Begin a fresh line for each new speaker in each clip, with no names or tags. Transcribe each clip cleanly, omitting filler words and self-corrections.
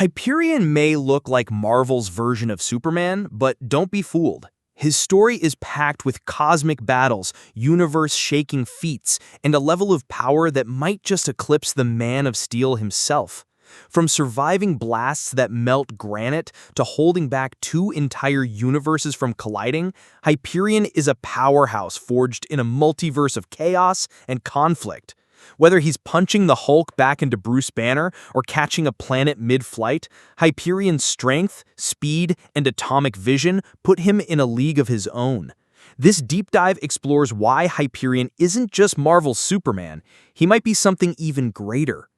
Hyperion may look like Marvel's version of Superman, but don't be fooled. His story is packed with cosmic battles, universe-shaking feats, and a level of power that might just eclipse the Man of Steel himself. From surviving blasts that melt granite to holding back two entire universes from colliding, Hyperion is a powerhouse forged in a multiverse of chaos and conflict. Whether he's punching the Hulk back into Bruce Banner or catching a planet mid-flight, Hyperion's strength, speed, and atomic vision put him in a league of his own. This deep dive explores why Hyperion isn't just Marvel's Superman, he might be something even greater.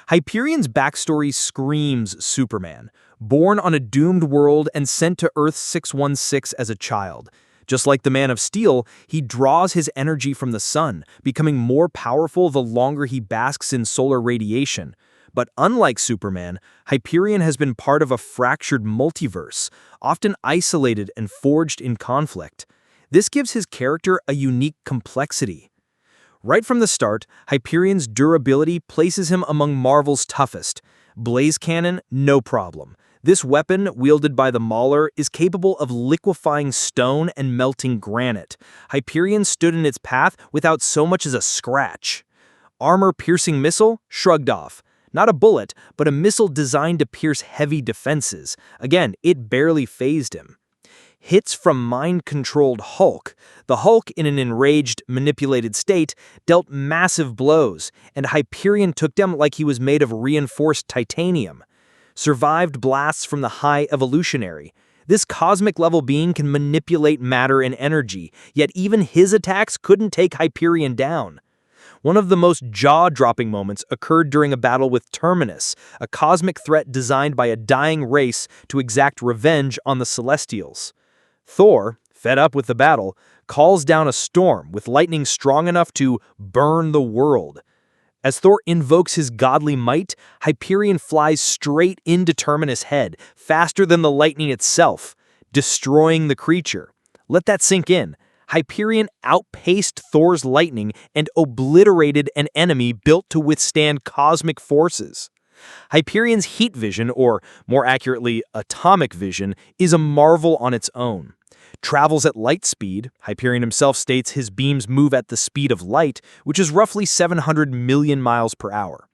Hyperion's backstory screams Superman, born on a doomed world and sent to Earth 616 as a child. Just like the Man of Steel, he draws his energy from the sun, becoming more powerful the longer he basks in solar radiation. But unlike Superman, Hyperion has been part of a fractured multiverse, often isolated and forged in conflict. This gives his character a unique complexity. Right from the start, Hyperion's durability places him among Marvel's toughest. Blaze cannon, no problem. This weapon, wielded by the Mauler, is capable of liquefying stone and melting granite. Hyperion stood in its path without so much as a scratch. Armor-piercing missile? Shrugged off. Not a bullet, but a missile designed to pierce heavy defenses. Again, it barely fazed him. Hits from mind-controlled Hulk. The Hulk, in an enraged, manipulated state, dealt massive blows, and Hyperion took them like he was made of reinforced titanium. Survived blasts from the High Evolutionary. This cosmic-level being can manipulate matter and energy, yet even his attacks couldn't take Hyperion down. One of the most jaw-dropping moments occurred during a battle with Terminus, a cosmic threat designed by a dying race to exact revenge on the Celestials. Thor, fed up with the battle, calls down a storm with lightning strong enough to burn the world. As Thor invokes his godly might, Hyperion flies straight into Terminus' head, faster than the lightning itself, destroying the creature. Let that sink in. Hyperion outpaced Thor's lightning and obliterated an enemy built to withstand cosmic forces. Hyperion's heat vision, or more accurately, atomic vision, is a marvel on its own. Travels at light speed. Hyperion himself states his beams move at the speed of light, which is roughly 700 million miles per hour.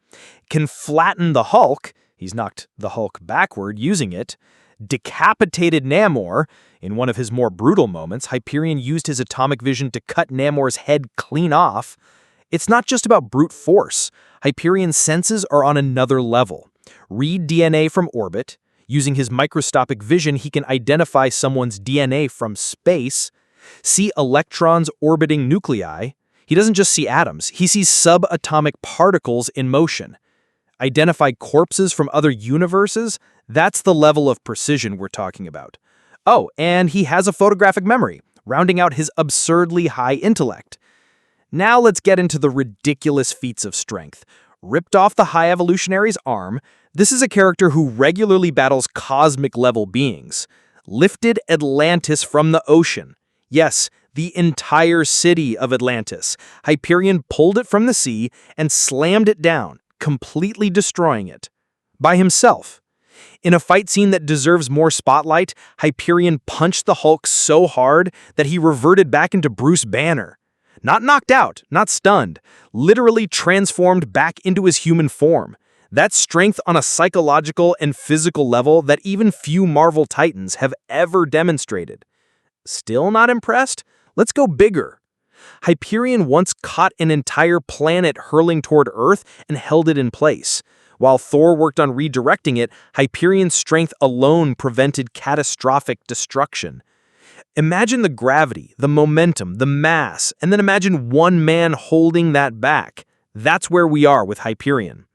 Can flatten the Hulk. He's knocked the Hulk backward using it. Decapitated Namor. In one of his more brutal moments, Hyperion used his atomic vision to cut Namor's head clean off. It's not just about brute force. Hyperion's senses are on another level. Read DNA from orbit. Using his microscopic vision, he can identify someone's DNA from space. See electrons orbiting nuclei. He doesn't just see atoms, he sees subatomic particles in motion. Identify corpses from other universes. That's the level of precision we're talking about. Oh, and he has a photographic memory, rounding out his absurdly high intellect. Now let's get into the ridiculous feats of strength. Ripped off the High Evolutionary's arm, this is a character who regularly battles cosmic-level beings. Lifted Atlantis from the ocean. Yes, the entire city of Atlantis. Hyperion pulled it from the sea and slammed it down, completely destroying it. By himself. In a fight scene that deserves more spotlight, Hyperion punched the Hulk so hard that he reverted back into Bruce Banner. Not knocked out, not stunned, literally transformed back into his human form. That's strength on a psychological and physical level that even few Marvel Titans have ever demonstrated. Still not impressed? Let's go bigger. Hyperion once caught an entire planet hurling toward Earth and held it in place. While Thor worked on redirecting it, Hyperion's strength alone prevented catastrophic destruction. Imagine the gravity, the momentum, the mass, and then imagine one man holding that back. That's where we are with Hyperion.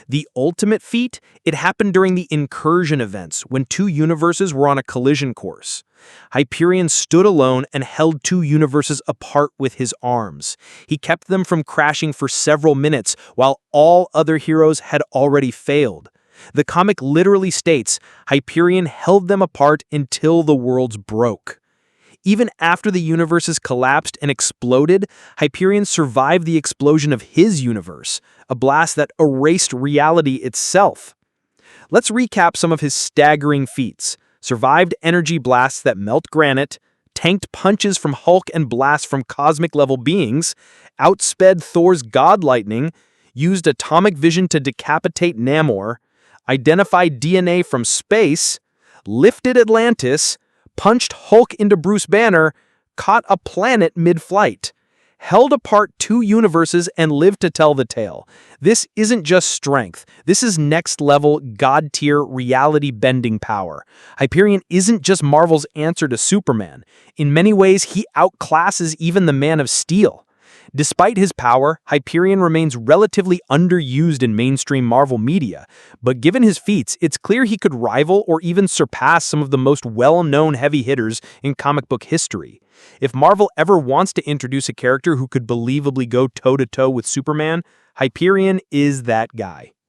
The ultimate feat, it happened during the incursion events when two universes were on a collision course. Hyperion stood alone and held two universes apart with his arms. He kept them from crashing for several minutes while all other heroes had already failed. The comic literally states, Hyperion held them apart until the worlds broke. Even after the universes collapsed and exploded, Hyperion survived the explosion of his universe, a blast that erased reality itself. Let's recap some of his staggering feats. Survived energy blasts that melt granite, tanked punches from Hulk and blasts from cosmic-level beings, outsped Thor's god lightning, used atomic vision to decapitate Namor, identified DNA from space, lifted Atlantis, punched Hulk into Bruce Banner, caught a planet mid-flight, held apart two universes and lived to tell the tale. This isn't just strength. This is next-level, god-tier, reality-bending power. Hyperion isn't just Marvel's answer to Superman. In many ways, he outclasses even the Man of Steel. Despite his power, Hyperion remains relatively underused in mainstream Marvel media, but given his feats, it's clear he could rival or even surpass some of the most well-known heavy hitters in comic book history. If Marvel ever wants to introduce a character who could believably go toe-to-toe with Superman, Hyperion is that guy.